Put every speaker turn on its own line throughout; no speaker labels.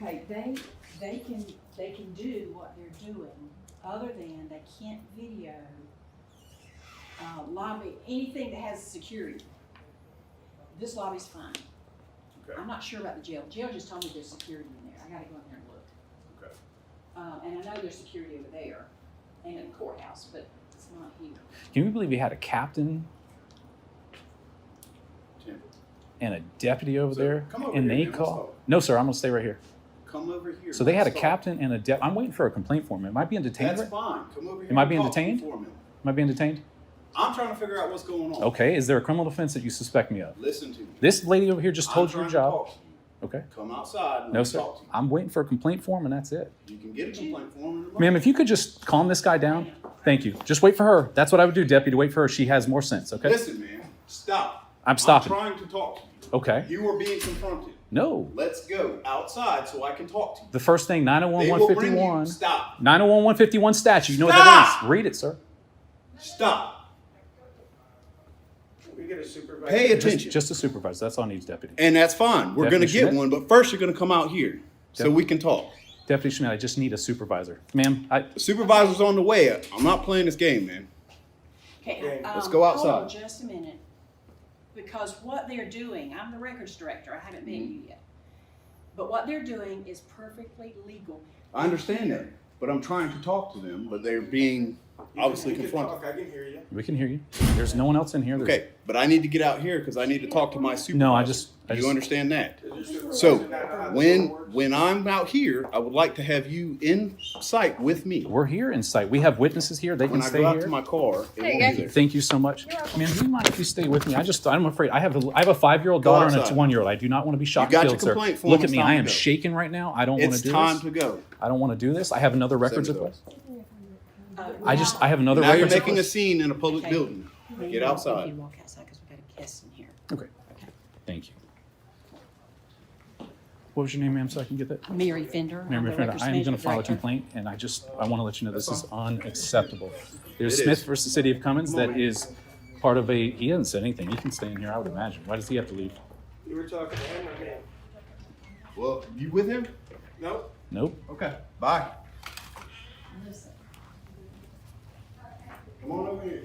Okay, they can do what they're doing, other than they can't video, lobby, anything that has security. This lobby's fine.
Okay.
I'm not sure about the jail. Jail just told me there's security in there. I gotta go in there and look.
Okay.
And I know there's security over there and in the courthouse, but it's not here.
Can you believe we had a captain
Tim,
and a deputy over
So,
there?
come over
And
here,
they
man. Let's
call?
talk.
No, sir, I'm gonna stay right here.
come over here.
So they had a
Let's talk.
captain and a deputy. I'm waiting for a complaint form. Am I being detained?
That's fine. Come over here.
Am I
and
being
talk to me
detained?
for a minute.
Am I being detained?
I'm trying to figure out what's going on.
Okay, is there a criminal offense that you suspect me of?
Listen to me.
This lady over here just told
I'm
you your
trying to
job.
talk to you.
Okay.
Come outside and
No,
let's
sir.
talk to you.
I'm waiting for a complaint form and that's it.
You can get a complaint form in a moment.
Ma'am, if you could just calm this guy down. Thank you. Just wait for her. That's what I would do, deputy. Wait for her. She has more sense, okay?
Listen, man. Stop.
I'm stopping.
I'm trying to talk to you.
Okay.
You are being confronted.
No.
Let's go outside so I can talk to you.
The first thing,
They will bring you.
901-151.
Stop.
901-151 statute. You know what that
Stop!
is? Read it, sir.
Stop.
We get a supervisor.
Pay attention.
Just a supervisor. That's all needs, deputy.
And that's fine. We're going to
Deputy
get
Schmidt?
one, but first you're going to come out here so
Deputy-
we can talk.
Deputy Schmidt, I just need a supervisor. Ma'am,
The supervisor's on the way. I'm not playing this game, man.
Okay,
Yeah,
let's go outside.
Hold on just a minute. Because what they're doing, I'm the records director, I haven't met you yet. But what they're doing is perfectly legal.
I understand that, but I'm trying to talk to them, but they're being obviously
You can
confronted.
talk, I can hear you.
we can hear you. There's no one else in here.
Okay, but I need to get out here because I need to talk to my supervisor.
No, I
Do
just-
you understand that?
Does your
So
supervisor not know how the
when
system works?
when I'm out here, I would like to have you in sight with me.
We're here in sight. We have witnesses here. They
When
can
I
stay
go out
here.
to my car, it
There you
won't
go.
be there.
Thank you so much. Ma'am, do you mind if you stay with me? I'm afraid. I have a 5-year-old
Go
daughter and a
outside.
1-year-old. I do not want to be shot
You got
and
your
killed, sir.
complaint form.
Look at
It's
me.
time
I
to
am
go.
shaking right now. I don't want
It's
to do
time
this.
to go.
I don't want to do this. I have another records
Send it
request.
I
I have another
Now you're
records
making a
request.
scene in a public building. Get outside.
You walk outside because we got a guest in here.
Okay.
Okay.
Thank you. What was your name, ma'am, so I can get that?
Mary Fender.
Ma'am,
I'm the
I am
records
going to
management
file a
director.
complaint, and I want to let you know this is unacceptable. There's
It
Smith
is.
versus City of Cummins
Come on,
that
man.
is part of a. He hasn't said anything. He can stay in here, I would imagine. Why does he have to leave?
You were talking to him or me?
Well, you with him?
Nope.
Nope.
Okay. Bye. Come on over here.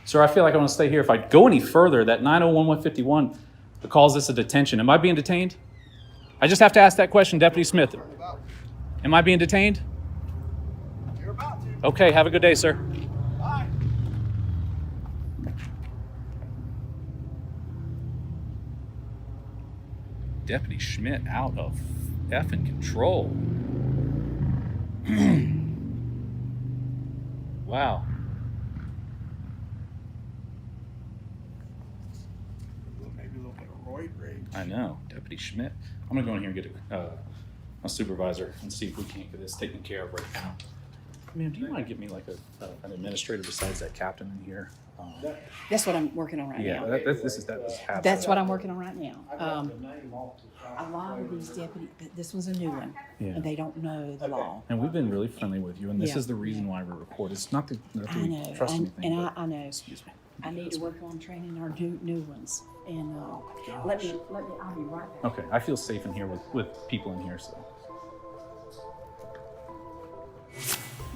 Sir, I feel like I want to stay here. If I go any further, that 901-151 calls this a detention. Am I being detained? I just have to ask that question, Deputy Smith. Am I being detained?
You're about to.
Okay, have a good day, sir.
Bye.
Deputy Schmidt out of effing control. Wow.
Maybe a little bit of roid rage.
I know, Deputy Schmidt. I'm gonna go in here and get a supervisor and see if we can't get this taken care of right now. Ma'am, do you mind giving me like an administrator besides that captain in here?
That's what I'm working on right
Yeah,
now.
this is
That's what I'm working on right now. A lot of these deputies, this one's a new one,
Yeah.
and they don't know the law.
And we've been really friendly with you, and this
Yeah.
is the reason why we record. It's not that
I
we
know,
trust
and,
anything. but-
I know.
Excuse me.
I need to work on training our new ones. And let me, I'll be right back.
Okay, I feel safe in here with people in here, so.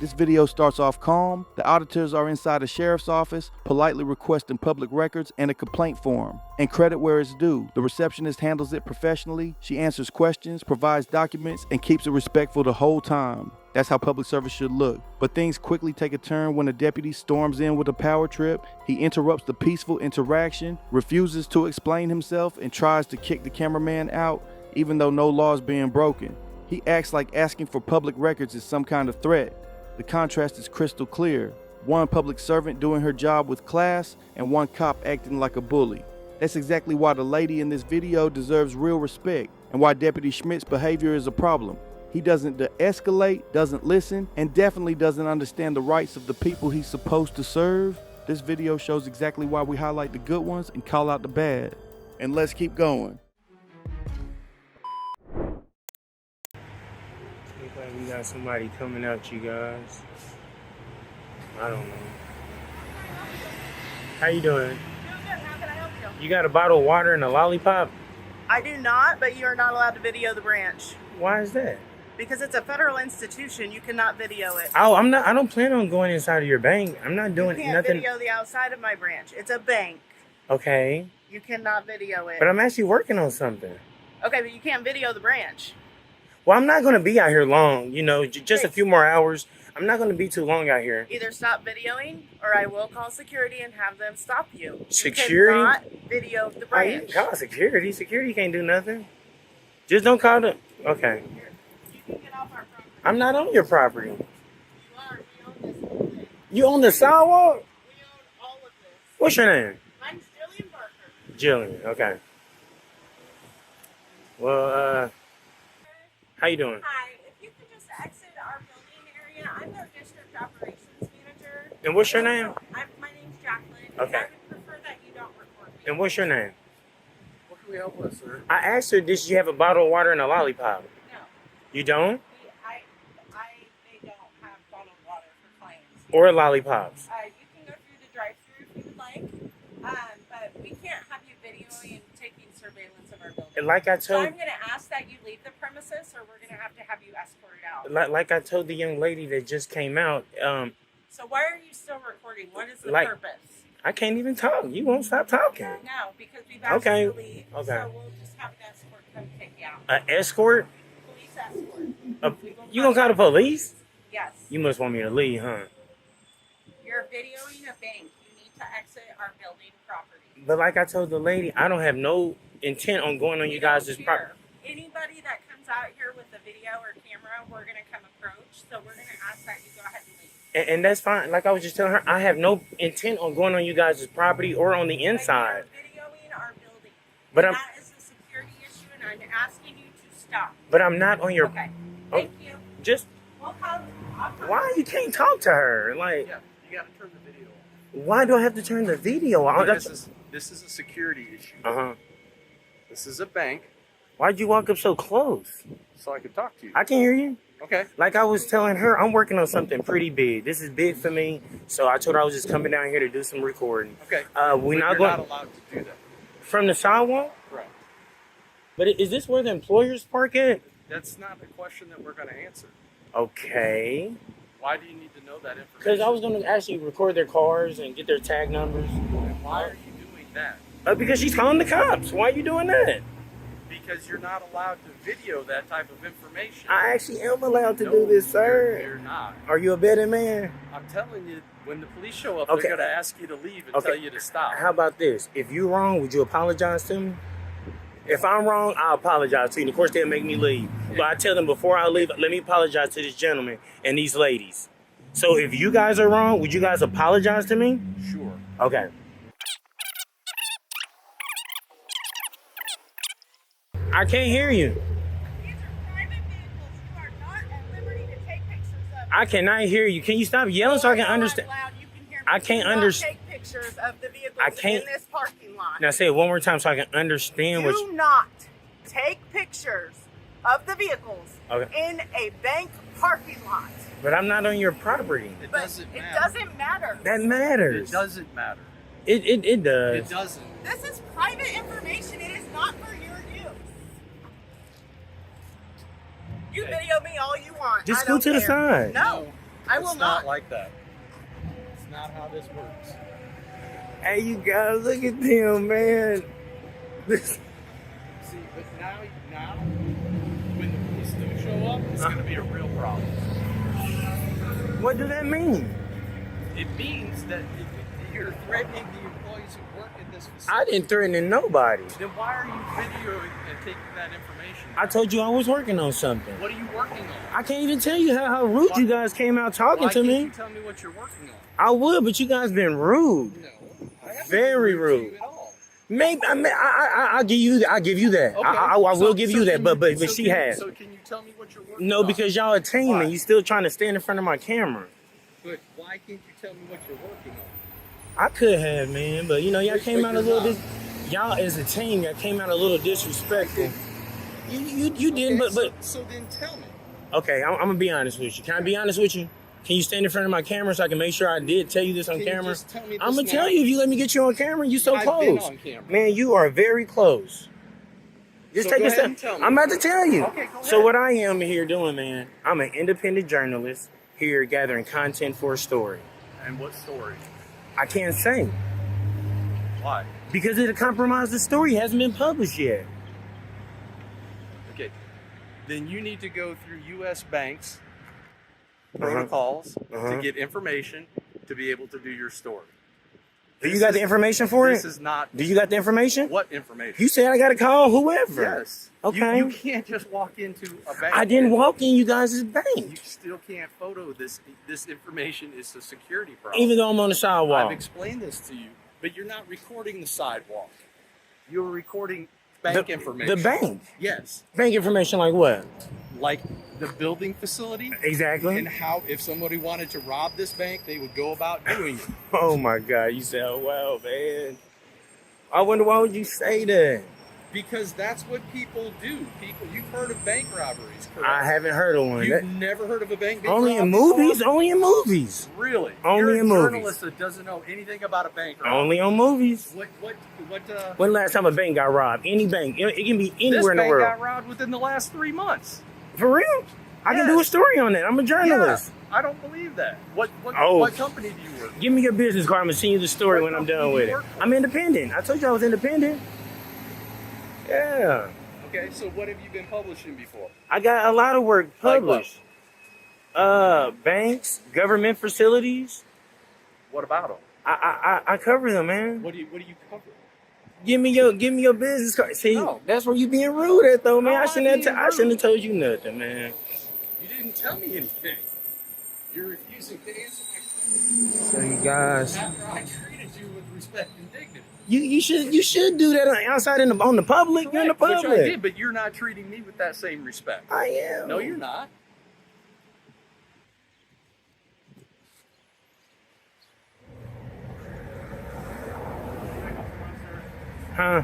This video starts off calm. The auditors are inside the sheriff's office, politely requesting public records and a complaint form. And credit where it's due. The receptionist handles it professionally. She answers questions, provides documents, and keeps it respectful the whole time. That's how public service should look. But things quickly take a turn when a deputy storms in with a power trip. He interrupts the peaceful interaction, refuses to explain himself, and tries to kick the cameraman out, even though no law is being broken. He acts like asking for public records is some kind of threat. The contrast is crystal clear. One public servant doing her job with class and one cop acting like a bully. That's exactly why the lady in this video deserves real respect and why Deputy Schmidt's behavior is a problem. He doesn't de-escalate, doesn't listen, and definitely doesn't understand the rights of the people he's supposed to serve. This video shows exactly why we highlight the good ones and call out the bad. And let's keep going.
Looks like we got somebody coming at you guys. I don't know. How you doing?
Doing good. How can I help you?
You got a bottle of water and a lollipop?
I do not, but you are not allowed to video the branch.
Why is that?
Because it's a federal institution, you cannot video it.
Oh, I'm not. I don't plan on going inside of your bank. I'm not doing
You can't
nothing.
video the outside of my branch. It's a bank.
Okay,
You cannot video it.
but I'm actually working on something.
Okay, but you can't video the branch.
Well, I'm not going to be out here long. You know, just a few more hours. I'm not going to be too long out here.
Either stop videoing, or I will call security and have them stop you.
Security?
You cannot video the
Oh, you
branch.
can call security. Security can't do nothing. Just don't call them. Okay.
You can get off our property.
I'm not on your property.
You are. We own this whole thing.
You on the sidewalk?
We own all of this.
What's your name?
I'm Jillian Barker.
Jillian. Okay. Well, how you doing?
Hi, if you could just exit our building area, I'm their district operations manager.
And what's your name?
My name's Jacqueline.
Okay.
And I would prefer that you don't record me.
And what's your name?
What can we help with, sir?
I asked her, did you have a bottle of water and a lollipop?
No,
You don't?
they don't have bottled water for clients.
Or lollipops?
You can go through the drive-through if you would like, but we can't have you videoing and taking surveillance of our building.
And like I
So
told,
I'm going to ask that you leave the premises, or we're going to have you escorted out.
like I told the young lady that just came out,
So why are you still recording? What is the
Like-
purpose?
I can't even talk. You won't stop talking.
No, because we've asked
Okay.
you to leave.
Okay.
So we'll just have an escort come take you out.
An escort?
Police escort.
You gonna call the police?
Yes.
You must want me to leave, huh?
You're videoing a bank. You need to exit our building property.
But like I told the lady, I don't have no intent on going on you guys'
don't
property.
care. Anybody that comes out here with a video or camera, we're going to come approach. So we're going to ask that you go ahead and leave.
And that's fine. Like I was just telling her, I have no intent on going on you guys' property or on the
But
inside.
you're videoing our building.
But
And
I'm
that is a security issue, and I'm asking you to stop.
but I'm not on your
Okay.
Oh.
Thank you.
just
We'll call. I'll call
why you can't talk to her? Like
Yeah, you gotta turn the video on.
why do I have to turn the video on?
This is a security issue.
Uh-huh.
This is a bank,
Why'd you walk up so close?
so I can talk to you.
I can hear you.
Okay.
Like I was telling her, I'm working on something pretty big. This is big for me. So I told her I was just coming down here to do some recording.
Okay.
We're
But
not
you're
going
not allowed to do that.
from the sidewalk.
Correct.
But is this where the employers park at?
That's not a question that we're going to answer.
Okay.
Why do you need to know that information?
Because I was going to actually record their cars and get their tag numbers.
And why are you doing that?
Because she's calling the cops. Why are you doing that?
Because you're not allowed to video that type of information.
I actually am allowed to
No,
do this, sir.
You're not.
Are you a betting man?
I'm telling you, when the police show up,
Okay.
they're going to ask you to leave and
Okay.
tell you to stop.
How about this? If you're wrong, would you apologize to me? If I'm wrong, I'll apologize to you. And of course, they'll make me leave. But I tell them before I leave, let me apologize to this gentleman and these ladies. So if you guys are wrong, would you guys apologize to me?
Sure.
Okay. I can't hear you.
These are private vehicles. You are not at liberty to take pictures of.
I cannot hear you. Can you stop yelling so I can
You are
understand?
loud. You can hear me.
I can't
Do not
understand.
Take pictures of the vehicles
I can't-
in this parking lot.
Now say it one more time so I can understand what.
Do not take pictures of the vehicles
Okay.
in a bank parking lot.
But I'm not on your property.
It
But
doesn't
it
matter.
doesn't matter.
That
It
matters.
doesn't matter.
It does.
It doesn't.
This is private information. It is not for your use. You
Okay.
video me all you want.
Just
I
go
don't
to the
care.
side.
No, I will
It's not like that. It's not how this works.
Hey, you guys, look at them, man. This.
See, but now, when the police do show up, it's going to be a real problem.
What does that mean?
It means that you're threatening the employees who work at this
I
facility.
didn't threaten nobody.
Then why are you videoing and taking that information?
I told you I was working on something.
What are you working on?
I can't even tell you how rude you guys came out talking
Why
to
can't
me.
you tell me what you're working on?
I would, but you guys been rude.
No. I haven't
Very
been rude to
rude.
you at all.
Maybe I'll give you that.
Okay.
I will
So-
give
so
you that.
can
But
so
she
can-
has.
So can you tell me what you're working
No,
on?
because y'all a team
Why?
and you still trying to stand in front of my camera.
But why can't you tell me what you're working on?
I could have, man, but you know, y'all
But
came out a
you're
little.
not.
Y'all as a team, y'all came out a little disrespectful. You didn't,
Okay,
but
so then tell me.
okay, I'm gonna be honest with you. Can I be honest with you? Can you stand in front of my camera so I can make sure I did tell you this on
Can you
camera?
just tell me this
I'm gonna
now?
tell you if you let me get you on camera. You so
I've
close,
been on camera.
man. You are very close. Just
So
take
go
a
ahead
step.
and tell me.
I'm about to tell you.
Okay, go
So
ahead.
what I am here doing, man, I'm an independent journalist here gathering content for a story.
And what story?
I can't say
Why?
because it'll compromise the story. It hasn't been published yet.
Okay. Then you need to go through U.S. banks
Uh-huh.
protocols
Uh-huh.
to get information to be able to do your story.
Do you got the information for
This
it?
is not
Do you got the information?
what information.
You said I got to call whoever.
Yes.
Okay.
You can't just walk into a bank.
I didn't
and-
walk in you guys'
You
bank,
still can't photo this. This information is a security problem.
even though I'm on the
I've
sidewalk.
explained this to you, but you're not recording the sidewalk. You're recording bank information.
The bank.
Yes.
Bank information like what?
Like the building facility
Exactly.
and how if somebody wanted to rob this bank, they would go about doing it.
Oh my God, you sound well, man. I wonder why would you say that?
Because that's what people do. People, you've heard of bank robberies, correct?
I haven't heard of one.
You've never heard of a bank being
Only in
robbed before?
movies. Only in movies.
Really?
Only
You're
in
a
movies.
journalist that doesn't know anything about a bank robbery.
Only on movies.
What?
When last time a bank got robbed? Any bank. It can be
This
anywhere in the
bank
world.
got robbed within the last 3 months.
For real? I can do a
Yes.
story on that. I'm a journalist.
Yeah, I don't believe that. What
Oh.
company do you work for?
Give me your business card. I'm gonna send you the story
What
when I'm
company
done
do
with
you
it.
work for?
I'm independent. I told you I was independent. Yeah.
Okay, so what have you been publishing before?
I got a lot of work
Like what?
published. Banks, government facilities.
What about them?
I cover them, man.
What do you cover?
Give me your business card. See,
No.
that's where you being rude at though, man.
How
I
am I
shouldn't
being
have
rude?
told you nothing, man.
You didn't tell me anything. You're refusing to answer my question
So you guys,
after I treated you with respect and dignity.
you should do that outside on the public. You're in the
Correct,
public.
Which I did, but you're not treating me with that same respect.
I am.
No, you're not.
Huh?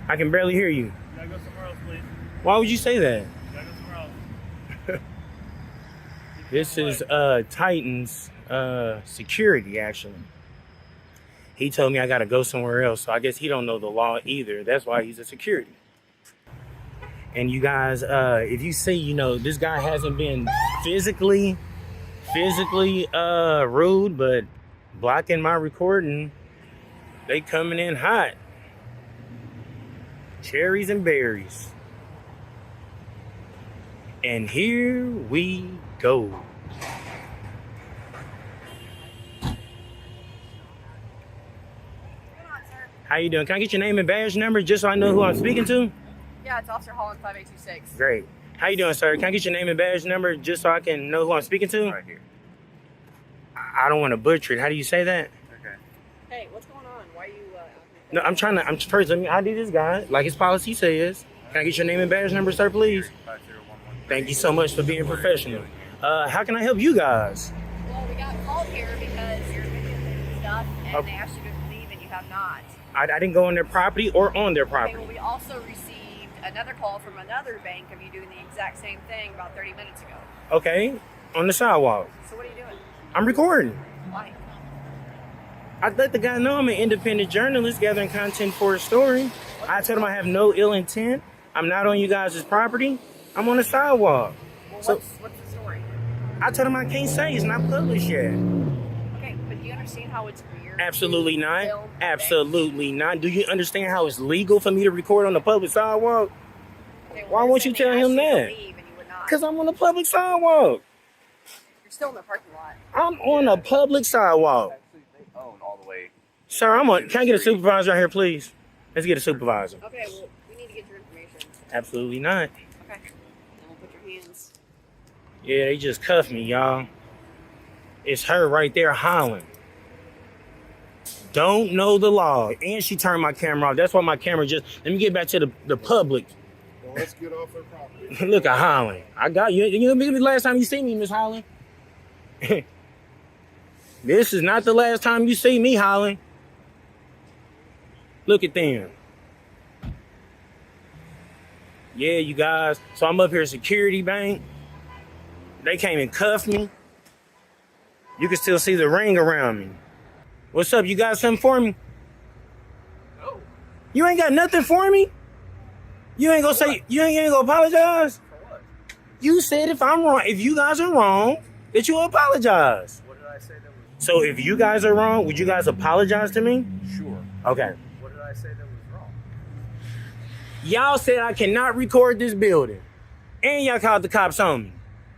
I can barely hear you.
Gotta go somewhere else, please.
Why would you say that?
Gotta go somewhere else.
This is Titan's security actually. He told me I gotta go somewhere else, so I guess he don't know the law either. That's why he's a security. And you guys, if you see, this guy hasn't been physically rude, but blocking my recording, they coming in hot. Cherries and berries. And here we go. How you doing? Can I get your name and badge number just so I know who I'm speaking to?
Yeah, it's Officer Holland 5826.
Great. How you doing, sir? Can I get your name and badge number just so I can know who I'm speaking to?
Right here.
I don't want to butcher it. How do you say that?
Okay.
Hey, what's going on? Why are you
No, I'm first, let me ID this guy like his policy says. Can I get your name and badge number, sir, please?
5011.
Thank you so much for being professional. How can I help you guys?
Well, we got called here because you're videotaping stuff and
Okay.
they asked you to leave and you have not.
I didn't go on their property or on their
Okay,
property.
well, we also received another call from another bank of you doing the exact same thing about 30 minutes ago.
Okay, on the sidewalk.
So what are you doing?
I'm recording.
Why?
I let the guy know I'm an independent journalist gathering content for a story. I told him I have no ill intent. I'm not on you guys' property. I'm on the sidewalk.
Well,
So-
what's the story?
I told him I can't say it's not published yet.
Okay, but do you understand how it's weird?
Absolutely
to
not.
film
Absolutely not. Do you understand how it's legal for me to record on the public sidewalk?
Okay, well,
Why
they're
won't you
saying they
tell him
asked you to
that?
leave and you would not.
Because I'm on the public sidewalk.
You're still in the parking lot.
I'm on a public sidewalk.
They own all the way.
Sir, can I get a supervisor out here, please? Let's get a supervisor.
Okay, well, we need to get your information.
Absolutely not.
Okay. Then we'll put your hands.
Yeah, they just cuffed me, y'all. It's her right there hollering. Don't know the law. And she turned my camera off. That's why my camera just... Let me get back to the public.
Well, let's get off her property.
Look at Holland. I got you. You know, maybe the last time you see me, Miss Holland. This is not the last time you see me, Holland. Look at them. Yeah, you guys. So I'm up here at Security Bank. They came and cuffed me. You can still see the ring around me. What's up? You got something for me?
No.
You ain't got nothing for me? You ain't gonna say, you ain't gonna apologize?
For what?
You said if I'm wrong, if you guys are wrong, that you apologize.
What did I say that was
So if you guys are wrong, would you guys apologize to me?
sure?
Okay.
What did I say that was wrong?
Y'all said I cannot record this building. And y'all called the cops on me.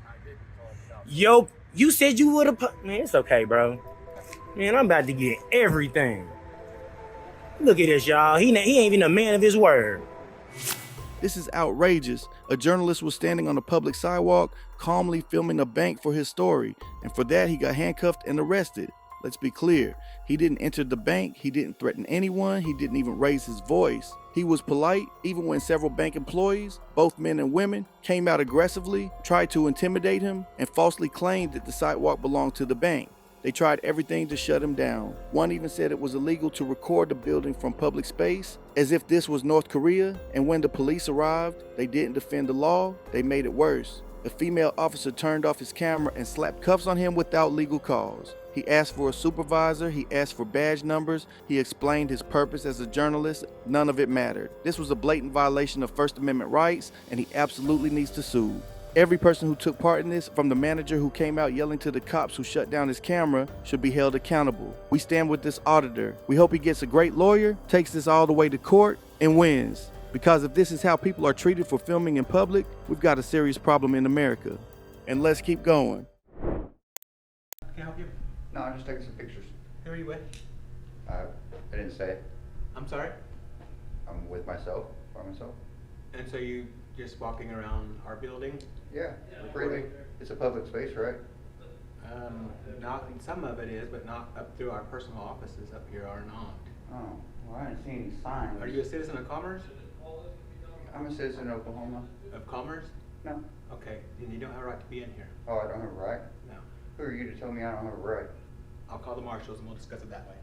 I didn't call the cops.
Yo, you said you would have. Man, it's okay, bro. Man, I'm about to get everything. Look at this, y'all. He ain't even a man of his word.
This is outrageous. A journalist was standing on a public sidewalk, calmly filming a bank for his story, and for that he got handcuffed and arrested. Let's be clear, he didn't enter the bank, he didn't threaten anyone, he didn't even raise his voice. He was polite, even when several bank employees, both men and women, came out aggressively, tried to intimidate him, and falsely claimed that the sidewalk belonged to the bank. They tried everything to shut him down. One even said it was illegal to record the building from public space, as if this was North Korea, and when the police arrived, they didn't defend the law, they made it worse. A female officer turned off his camera and slapped cuffs on him without legal cause. He asked for a supervisor, he asked for badge numbers, he explained his purpose as a journalist, none of it mattered. This was a blatant violation of First Amendment rights, and he absolutely needs to sue. Every person who took part in this, from the manager who came out yelling to the cops who shut down his camera, should be held accountable. We stand with this auditor. We hope he gets a great lawyer, takes this all the way to court, and wins. Because if this is how people are treated for filming in public, we've got a serious problem in America. And let's keep going.
Can I help you?
No, I'm just taking some pictures.
Who are you with?
I didn't say it.
I'm sorry?
I'm with myself, by myself.
And so you just walking around our building?
Yeah, freely. It's a public space, right?
Not, some of it is, but not up through our personal offices up here are not.
Oh, well, I didn't see any signs.
Are you a citizen of Commerce?
I'm a citizen of Oklahoma.
Of Commerce?
No.
Okay, then you don't have a right to be in here.
Oh, I don't have a right?
No.
Who are you to tell me I don't have a right?
I'll call the marshals and we'll discuss it that way.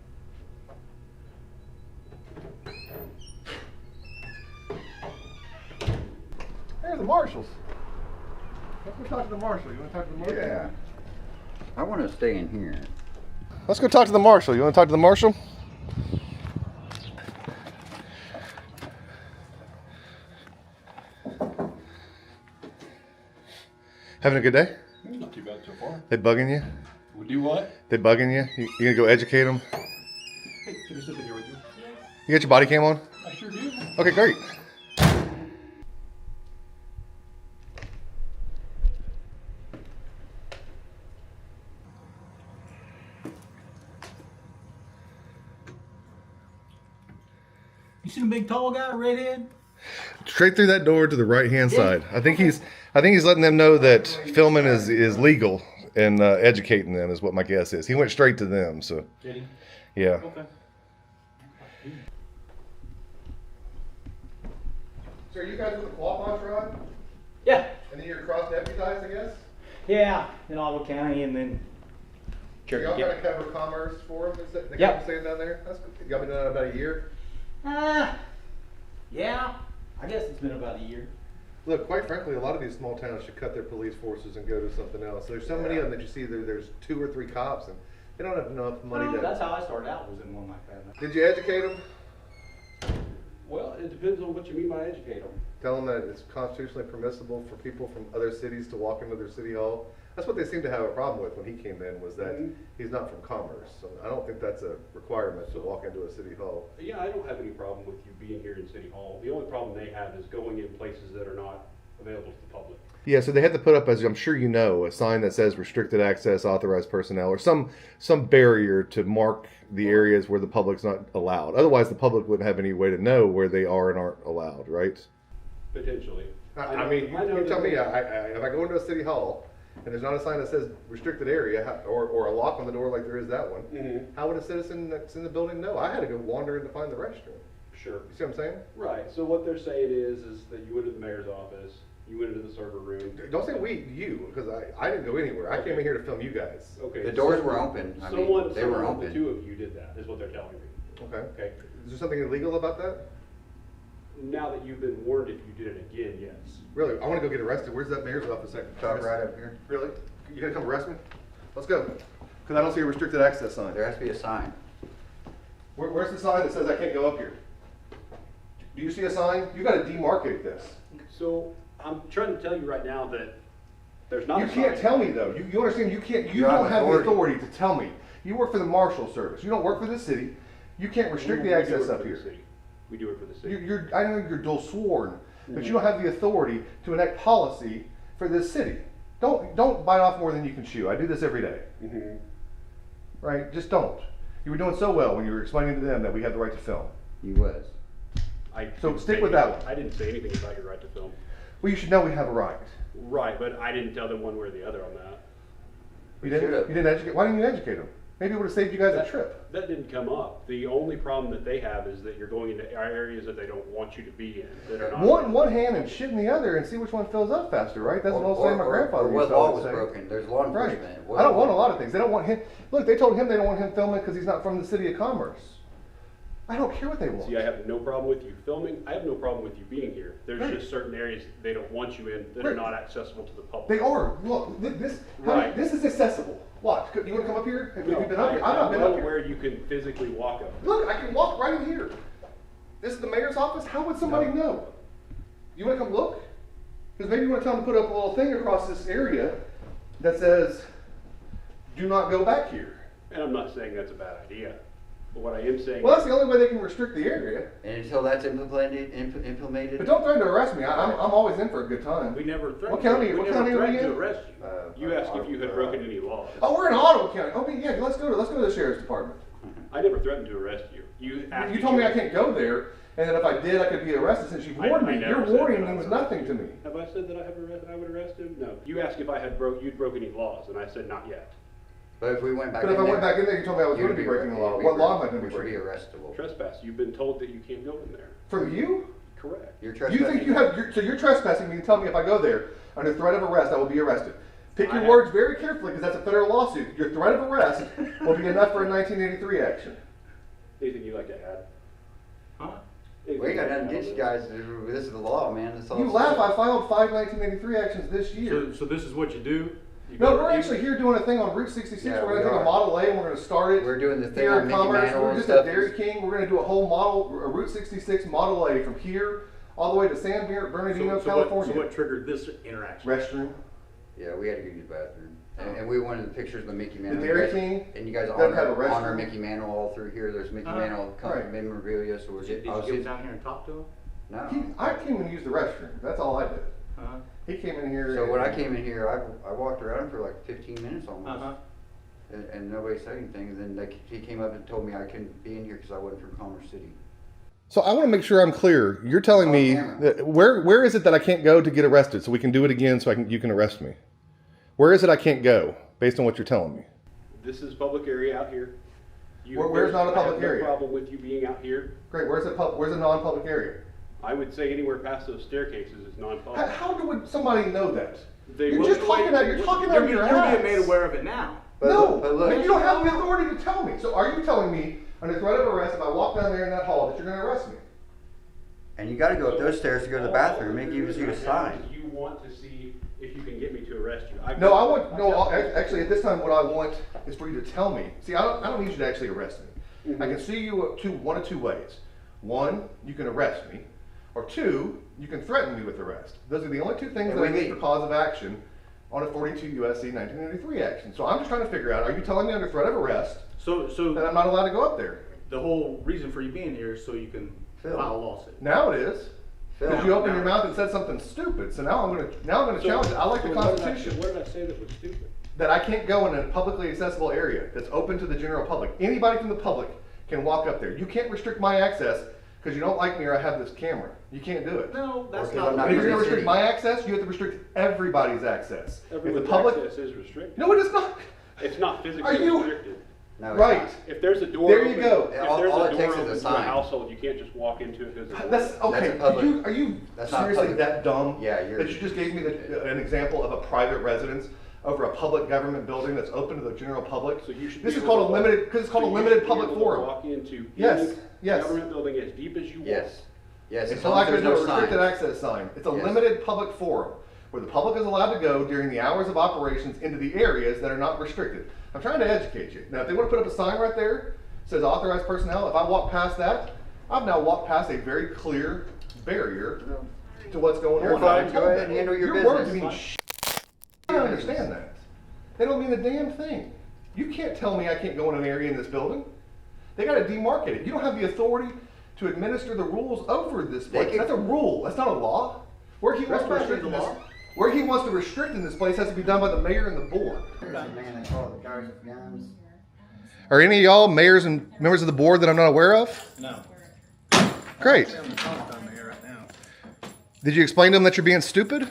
There's the marshals. Let's go talk to the marshal. You want to talk to the marshal?
Yeah. I want to stay in here.
Let's go talk to the marshal. You want to talk to the marshal? Having a good day?
Not too bad so far.
They bugging you?
We do what?
They bugging you? You gonna go educate them?
Hey, can I sit here with you?
You got your body cam on?
I sure do.
Okay, great.
You seen a big tall guy, redhead?
Straight through that door to the right-hand side. I think he's letting them know that filming is legal and educating them is what my guess is. He went straight to them, so.
Did he?
Yeah.
Okay.
So are you guys with the Quapaw tribe?
Yeah.
And then you're cross-deputized, I guess?
Yeah, in Ottawa County, and then.
So y'all kind of cover commerce for them? The
Yep.
saying down there? That's good. Y'all been doing that about a year?
Yeah. I guess it's been about a year.
Look, quite frankly, a lot of these small towns should cut their police forces and go to something else. There's so many of them that you see there's 2 or 3 cops, and they don't have enough money to.
That's how I started out, was in one like that.
Did you educate them?
Well, it depends on what you mean by educate them.
Tell them that it's constitutionally permissible for people from other cities to walk into their city hall. That's what they seem to have a problem with when he came in, was that he's not from Commerce. So I don't think that's a requirement to walk into a city hall.
Yeah, I don't have any problem with you being here in City Hall. The only problem they have is going in places that are not available to the public.
Yeah, so they had to put up, as I'm sure you know, a sign that says restricted access, authorized personnel, or some barrier to mark the areas where the public's not allowed. Otherwise, the public wouldn't have any way to know where they are and aren't allowed, right?
Potentially.
I mean, you tell me, if I go into a city hall and there's not a sign that says restricted area or a lock on the door like there is that one, how would a citizen that's in the building know? I had to go wander in to find the restroom.
Sure.
You see what I'm saying?
Right. So what they're saying is that you went to the mayor's office, you went into the server room.
Don't say you, because I didn't go anywhere. I came in here to film you guys.
Okay.
The doors were open. I mean, they were open.
The 2 of you did that, is what they're telling me.
Okay.
Okay.
Is there something illegal about that?
Now that you've been warned, if you did it again, yes.
Really? I want to go get arrested. Where's that mayor's office?
Stop right up here.
Really? You gonna come arrest me? Let's go. Because I don't see a restricted access sign.
There has to be a sign.
Where's the sign that says I can't go up here? Do you see a sign? You gotta demarcate this.
So I'm trying to tell you right now that there's not
You
a
can't
sign.
tell me though. You understand? You can't. You
You have
don't have the
authority.
authority to tell me. You work for the Marshal Service. You don't work for the city. You can't restrict
We
the
do
access
it
up
for the
here.
city. We do it for the city.
I know you're dual sworn, but you don't have the authority to enact policy for this city. Don't bite off more than you can chew. I do this every day.
Mhm.
Right? Just don't. You were doing so well when you were explaining to them that we had the right to film.
You was.
So
didn't
stick
say
with that
anything-
one.
I didn't say anything about your right to film.
Well, you should know we have a right.
Right, but I didn't tell them one way or the other on that.
You didn't.
should've.
You didn't educate. Why didn't you educate them? Maybe it would have saved you guys a trip.
That didn't come up. The only problem that they have is that you're going into areas that they don't want you to be in. That are not.
One in one hand and shit in the other, and see which one fills up faster. Right? That's what I was saying. My grandfather
Or what
used to
law
always
was
say.
broken. There's law
Right.
enforcement.
I don't want a lot of things. They don't want him. Look, they told him they don't want him filming because he's not from the city of Commerce. I don't care what they want.
See, I have no problem with you filming. I have no problem with you being here. There's
Right.
just certain areas they don't want you in that are
Right.
not accessible to the public.
They are. Look, this.
Right.
This is accessible. Watch. You want to come up here? Have you
No,
been up here? I've not
I'm
been
well
up here.
aware you can physically walk up.
Look, I can walk right in here. This is the mayor's office. How would somebody know? You want to come look? Because maybe you want to tell them to put up a little thing across this area that says, "Do not go back here."
And I'm not saying that's a bad idea. But what I am saying.
Well, that's the only way they can restrict the area.
And until that's implemented.
But don't threaten to arrest me. I'm always in for a good time.
We never threatened.
What county?
We
What
never
county are you
threatened
in?
to arrest you.
You asked if you had broken any laws.
Oh, we're in Ottawa County. Oh, yeah. Let's go to the sheriff's department.
I never threatened to arrest you. You asked.
You told me I can't go there, and that if I did, I could be arrested. Since you warned
I
me,
never
your
said
warning
that I
means
would
nothing to me.
Have I said that I would arrest him? No. You asked if I had you'd broke any laws, and I said not yet.
But if we went back
But if I went back in there, you told me I was going to be breaking the law. What law am I going to be
Which would be
breaking?
arrestable.
Trespass. You've been told that you can't go in there.
From you?
Correct.
You're
You
trespassing.
think you have? So you're trespassing me and tell me if I go there under threat of arrest, I will be arrested. Pick
I
your
have-
words very carefully because that's a federal lawsuit. Your threat of arrest will be enough for a 1983 action.
Anything you'd like to add?
Huh?
We ain't got nothing against you guys. This is the law, man. That's all
You
it's
laugh.
about.
I filed 5 1983 actions this year.
So this is what you do?
No, we're actually here doing a thing on Route 66.
Yeah,
we're going
we
to take
are.
a Model A and we're going to start it.
We're doing the thing
here
on
in
Mickey
Commerce.
Mantle
We're
and
just
stuff.
at Dairy King. We're going to do a whole a Route 66 Model A from here all the way to San Bernardino, California.
So what triggered this interaction?
Restroom.
Yeah, we had to go use the bathroom. And we wanted the pictures of the Mickey Mantle.
The Dairy
You guys-
King
And you guys
doesn't have a
honor
restroom.
Mickey Mantle all through here. There's Mickey
Uh-huh.
Mantle
Right.
memorabilia. So we're
Did
getting.
you get down here and talk to him?
No.
I came and used the restroom. That's all I did.
Uh-huh.
He came in here.
So
and-
when I came in here, I walked around for like 15 minutes almost.
Uh-huh.
And nobody said anything. And then he came up and told me I couldn't be in here because I wasn't from Commerce City.
So I want to make sure I'm clear. You're telling me that where is it that I can't go to get arrested so we can do it again so you can arrest me? Where is it I can't go based on what you're telling me?
This is public area out here.
Where's not a public area?
I have no problem with you being out here.
Great. Where's a non-public area?
I would say anywhere past those staircases is non-public.
How would somebody know that?
They
You're
will-
just talking out. You're talking out of your ass.
You're being made aware of it now.
No,
but look-
you don't have the authority to tell me. So are you telling me under threat of arrest if I walk down there in that hall that you're going to arrest me?
And you got to go up those stairs to go to the bathroom. It gives you a sign.
You want to see if you can get me to arrest you.
Actually at this time what I want is for you to tell me. See, I don't need you to actually arrest me. I can see you one of two ways. One, you can arrest me, or two, you can threaten me with arrest. Those are the only two things
And
that I
we
need for cause of action on a 42 U.S.C. 1983 action. So I'm just trying to figure out, are you telling me under threat of arrest
So
that I'm not allowed to go up there?
the whole reason for you being here is so you can file a lawsuit.
Now it is.
Phil.
Because you opened your mouth and said something stupid. So now I'm gonna challenge it. I like the Constitution.
What did I say that was stupid?
That I can't go in a publicly accessible area that's open to the general public. Anybody from the public can walk up there. You can't restrict my access because you don't like me or I have this camera. You can't do it.
No, that's
Or 'cause
not.
I'm not
If you're
from
gonna
the
restrict
city.
my access, you have to restrict everybody's access. If the
Everyone's
public,
access is restricted.
no, it is not.
It's not physically
Are you-
restricted.
No, it's
Right.
not.
If there's a door
There you
open,
go.
if
All-
there's
all
a
it
door
takes is a
open to a
sign.
household, you can't just walk into it because there's
That's okay.
That's a public-
Are you
that's not
seriously
public.
that dumb?
Yeah, you're-
That you just gave me an example of a private residence over a public government building that's open to the general public.
So you should
This
be
is
able
called a
to
limited because it's called a
so you
limited
should be
public
able to
forum.
Walk into
Yes,
any
yes.
government building as deep as you want.
Yes. Yes. As
Until
long
I
as
can
there's
do a
no
restricted
sign.
access sign. It's a
Yes.
limited public forum where the public is allowed to go during the hours of operations into the areas that are not restricted. I'm trying to educate you. Now, if they want to put up a sign right there, says authorized personnel, if I walk past that, I've now walked past a very clear barrier to what's going
You're
on.
fine. Go ahead and handle your
words
business.
mean shit. I don't understand that. They don't mean a damn thing. You can't tell me I can't go in an area in this building. They got to demarcate it. You don't have the authority to administer the rules over this place. That's a rule. That's not a law. Where he wants to restrict in this, where he wants to restrict in this place has to be done by the mayor and the board. Are any of y'all mayors and members of the board that I'm not aware of?
No.
Great. Did you explain to him that you're being stupid?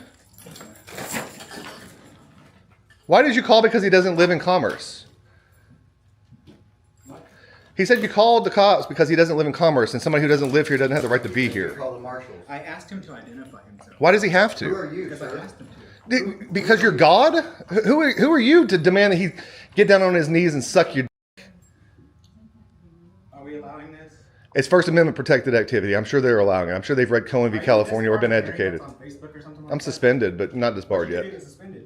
Why did you call because he doesn't live in Commerce? He said you called the cops because he doesn't live in Commerce, and somebody who doesn't live here doesn't have the right to be here.
Call the marshals.
I asked him to identify himself.
Why does he have to?
Who are you,
Because I
sir?
asked him to.
Because you're God? Who are you to demand that he get down on his knees and suck your dick?
Are we allowing this?
It's First Amendment protected activity. I'm sure they're allowing it. I'm sure they've read Cohen v. California or been educated.
On Facebook or something like
I'm
that?
suspended, but not disbarred
What
yet.
did you get suspended?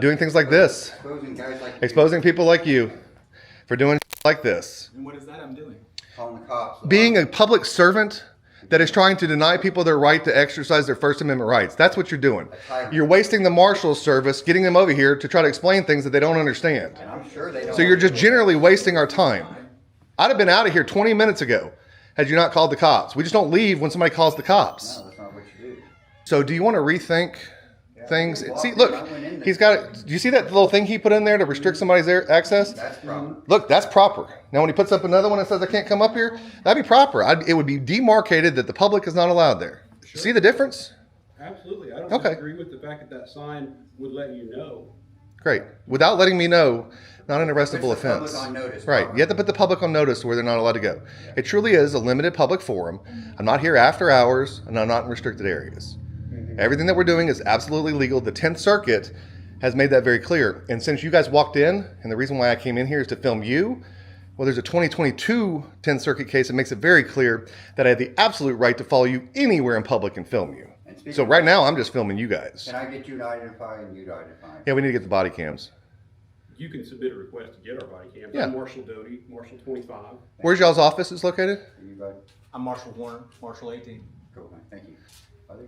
Doing things like this.
Exposing guys like you.
Exposing people like you for doing like this.
And what is that I'm doing?
Calling the cops.
Being a public servant that is trying to deny people their right to exercise their First Amendment rights. That's what you're doing. You're wasting the marshal's service, getting them over here to try to explain things that they don't understand.
And I'm sure they don't.
So you're just generally wasting our time. I'd have been out of here 20 minutes ago had you not called the cops. We just don't leave when somebody calls the cops.
No, that's not what you do.
So do you want to rethink things? See, look, he's got, do you see that little thing he put in there to restrict somebody's access?
That's proper.
Look, that's proper. Now when he puts up another one that says I can't come up here, that'd be proper. It would be demarcated that the public is not allowed there. See the difference?
Absolutely. I don't
Okay.
disagree with the fact that that sign would let you know.
Great. Without letting me know, not an arrestable
Puts the public
offense.
on notice,
Right.
Robert.
You have to put the public on notice to where they're not allowed to go. It truly is a limited public forum. I'm not here after hours, and I'm not in restricted areas. Everything that we're doing is absolutely legal. The 10th Circuit has made that very clear. And since you guys walked in, and the reason why I came in here is to film you, well, there's a 2022 10th Circuit case that makes it very clear that I have the absolute right to follow you anywhere in public and film you.
And speaking
So
of-
right now, I'm just filming you guys.
Can I get you to identify and you to identify?
Yeah, we need to get the body cams.
You can submit a request to get our body cams.
Yeah.
I'm Marshall Doty, Marshall 25.
Where's y'all's offices located?
You bud?
I'm Marshall Warner, Marshall 18.
Cool, man. Thank you.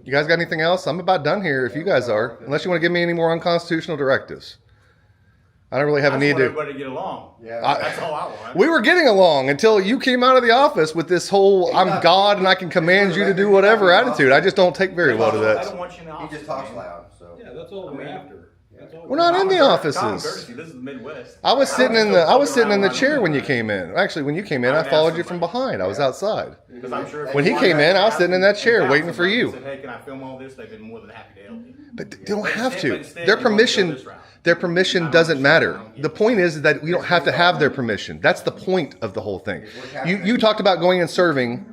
You guys got anything else? I'm about done here if you guys are. Unless you want to give me any more unconstitutional directives. I don't really have a need
I
to.
just want everybody to get along.
Yeah.
That's all I want.
We were getting along until you came out of the office with this whole I'm God and I can command you to do whatever attitude. I just don't take very well to
I
that.
don't want you in the
He
office.
just talks
man.
loud, so.
Yeah, that's all we're after. That's all
We're not in the
Common
offices.
courtesy. This is the Midwest.
I was sitting in the
around
chair when you
around.
came in. Actually, when you came in,
I
I
would
followed
ask
you from
somebody.
behind. I was outside.
Because I'm sure if
When
you
he
wanted
came
to
in, I was
ask
sitting in that
and
chair
ask
waiting for
somebody
you.
and said, hey, can I film all this? They've been more than happy to help you.
But they don't
But
have
instead-
to.
but instead
Their
you want to go
permission,
this route.
their permission doesn't matter. The point is that we don't have to have their permission. That's the point of the whole thing. You talked about going and serving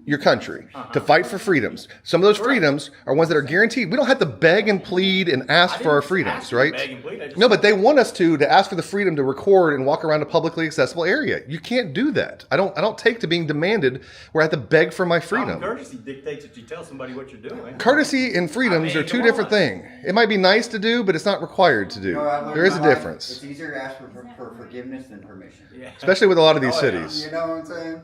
your country to fight for freedoms. Some of those freedoms are ones that are guaranteed. We don't have to beg and plead and ask for our freedoms, right? No, but they want us to ask for the freedom to record and walk around a publicly accessible area. You can't do that. I don't take to being demanded where I have to beg for my freedom.
Courtesy dictates that you tell somebody what you're doing.
Courtesy and freedoms are two different things. It might be nice to do, but it's not required to do.
You know, I learned
There is a
in my life,
difference,
It's easier to ask for forgiveness than permission.
Yeah.
especially with a lot of these
Oh, yeah.
cities.
You know what I'm saying?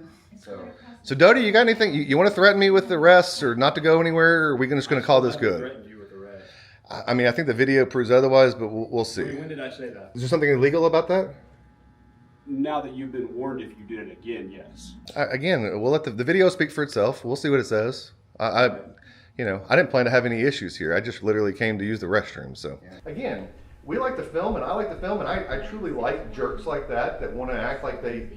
So, Dodie, you got anything? You want to threaten me with arrests or not to go anywhere? Or are we just going to call this good?
Threatened you with arrest.
I mean, I think the video proves otherwise, but we'll see.
When did I say that?
Is there something illegal about that?
Now that you've been warned, if you did it again, yes.
Again, we'll let the video speak for itself. We'll see what it says. I didn't plan to have any issues here. I just literally came to use the restroom. So again, we like to film, and I like to film, and I truly like jerks like that want to act like they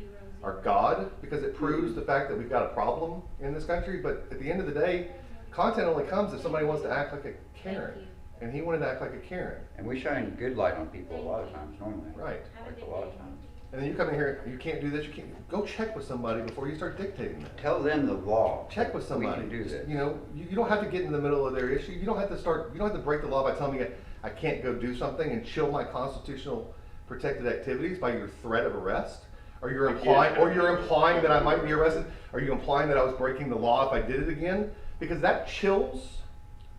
are God, because it proves the fact that we've got a problem in this country. But at the end of the day, content only comes if somebody wants to act like a Karen, and he wanted to act like a Karen.
And we shine good light on people a lot of times, normally.
Right.
Like a lot of times.
And then you come in here, you can't do this, you can't. Go check with somebody before you start dictating that.
Tell them the law.
Check with somebody.
We can do this.
You know, you don't have to get in the middle of their issue. You don't have to break the law by telling me I can't go do something and chill my constitutional protected activities by your threat of arrest. Or you're implying that I might be arrested. Are you implying that I was breaking the law if I did it again? Because that chills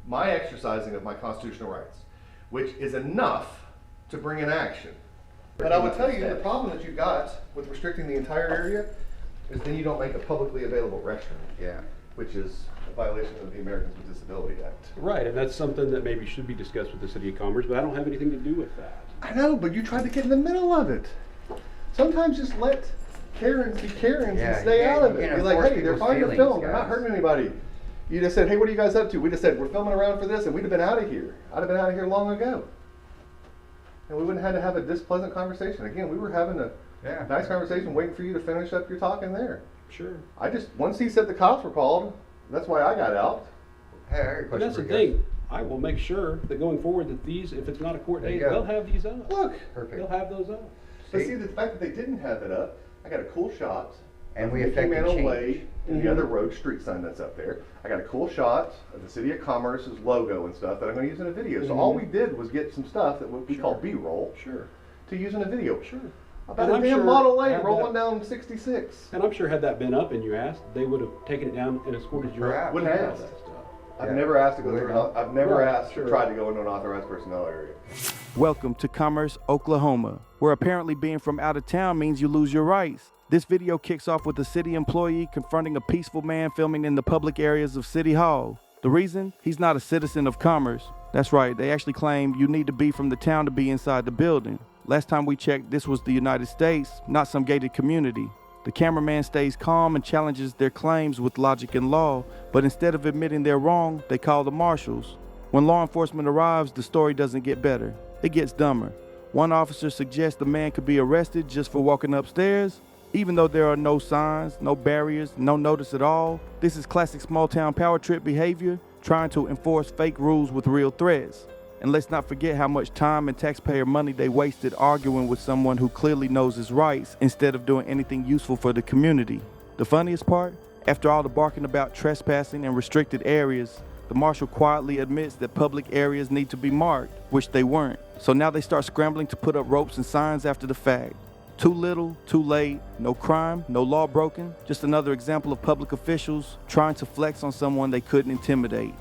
my exercising of my constitutional rights, which is enough to bring an action. But I would tell you, the problem that you've got with restricting the entire area is then you don't make a publicly available restroom,
Yeah.
which is a violation of the Americans with Disability Act.
Right, and that's something that maybe should be discussed with the City of Commerce, but I don't have anything to do with that.
I know, but you tried to get in the middle of it. Sometimes just let Karens be Karens
Yeah,
and stay
you
out
can't-
of
you
it.
can't
Be like,
enforce
hey, they're
people's
fine to
feelings,
film. They're not
guys.
hurting anybody. You just said, hey, what are you guys up to? We just said, we're filming around for this, and we'd have been out of here. I'd have been out of here long ago. And we wouldn't have had to have a displeasant conversation. Again, we were having a nice conversation, waiting for you to finish up your talking there.
Sure.
Once he said the cops were called, that's why I got out.
Hey, I got a
But
question
that's
for
the
you guys.
thing, I will make sure that going forward that these, if it's not a court
There
date,
you go.
they'll have these up.
Look,
Perfect.
They'll have those up.
but see, the fact that they didn't have it up, I got a cool shot.
And we
Mickey
affected
Mantle
change.
Way and
Mm-hmm.
the other road street sign that's up there. I got a cool shot of the City of Commerce's logo and stuff that I'm going to use in a video. So all we did was get some stuff that we call B-roll
Sure.
to use in a video.
Sure.
About
And
a
I'm
damn
sure
Model A
had
rolling
that-
down 66.
And I'm sure had that been up and you asked, they would have taken it down and escorted you out.
Perhaps.
Wouldn't
All
have.
that stuff.
I've
Yeah.
never asked to go
Well,
through.
no.
I've never
Right,
asked
sure.
or tried to go into an authorized personnel area.
Welcome to Commerce, Oklahoma, where apparently being from out of town means you lose your rights. This video kicks off with a city employee confronting a peaceful man filming in the public areas of City Hall. The reason? He's not a citizen of Commerce. That's right, they actually claim you need to be from the town to be inside the building. Last time we checked, this was the United States, not some gated community. The cameraman stays calm and challenges their claims with logic and law, but instead of admitting they're wrong, they call the marshals. When law enforcement arrives, the story doesn't get better. It gets dumber. One officer suggests the man could be arrested just for walking upstairs, even though there are no signs, no barriers, no notice at all. This is classic small town power trip behavior, trying to enforce fake rules with real threats. And let's not forget how much time and taxpayer money they wasted arguing with someone who clearly knows his rights instead of doing anything useful for the community. The funniest part? After all the barking about trespassing and restricted areas, the marshal quietly admits that public areas need to be marked, which they weren't. So now they start scrambling to put up ropes and signs after the fact. Too little, too late, no crime, no law broken, just another example of public officials trying to flex on someone they couldn't intimidate.